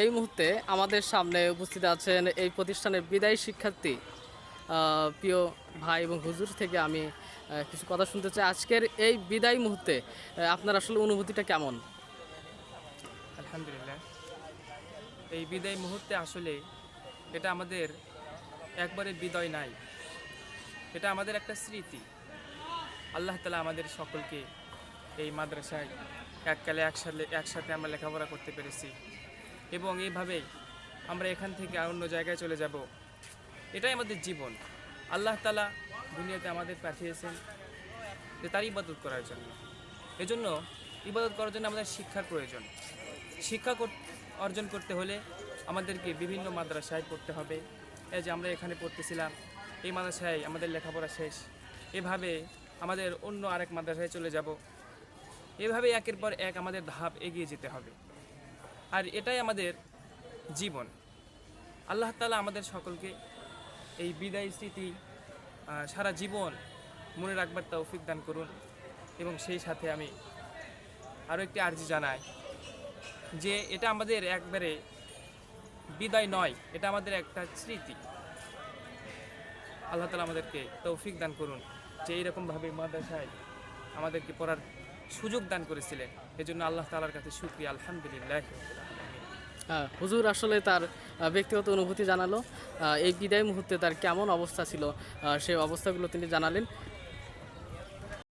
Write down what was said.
এই মুহূর্তে আমাদের সামনে উপস্থিত আছেন এই প্রতিষ্ঠানের বিদায়ী শিক্ষার্থী প্রিয় ভাই এবং হুজুর থেকে আমি কিছু কথা শুনতে চাই। আজকের এই বিদায় মুহূর্তে আপনার আসলে অনুভূতিটা কেমন? আলহামদুলিল্লাহ, এই বিদায় মুহূর্তে আসলে এটা আমাদের একবারে বিদায় নাই, এটা আমাদের একটা স্মৃতি। আল্লাহ তাআলা আমাদের সকলকে এই মাদ্রাসায় এককালে একসাথে আমরা লেখাপড়া করতে পেরেছি এবং এইভাবেই আমরা এখান থেকে অন্য জায়গায় চলে যাব। এটাই আমাদের জীবন। আল্লাহ তাআলা দুনিয়াতে আমাদের পাঠিয়েছেন যে তার ইবাদত করার জন্য। এজন্য ইবাদত করার জন্য আমাদের শিক্ষার প্রয়োজন। শিক্ষা অর্জন করতে হলে আমাদেরকে বিভিন্ন মাদ্রাসায় পড়তে হবে। এই যে আমরা এখানে পড়তেছিলাম, এই মাদ্রাসায় আমাদের লেখাপড়া শেষ, এভাবে আমাদের অন্য আরেক মাদ্রাসায় চলে যাব। এভাবে একের পর এক আমাদের ধাপ এগিয়ে যেতে হবে, আর এটাই আমাদের জীবন। আল্লাহ তাআলা আমাদের সকলকে এই বিদায় স্মৃতি সারা জীবন মনে রাখবার তৌফিক দান করুন। এবং সেই সাথে আমি আরও একটি আর্জি জানাই যে এটা আমাদের একবারে বিদায় নয়, এটা আমাদের একটা স্মৃতি। আল্লাহ তাআলা আমাদেরকে তৌফিক দান করুন যে এইরকমভাবে মাদ্রাসায় আমাদেরকে পড়ার সুযোগ দান করেছিলেন। এজন্য আল্লাহ তাআলার কাছে শুকরিয়া, আলহামদুলিল্লাহ। হুজুর আসলে তার ব্যক্তিগত অনুভূতি জানালো। এই বিদায় মুহূর্তে তার কেমন অবস্থা ছিল সেই অবস্থাগুলো তিনি জানালেন।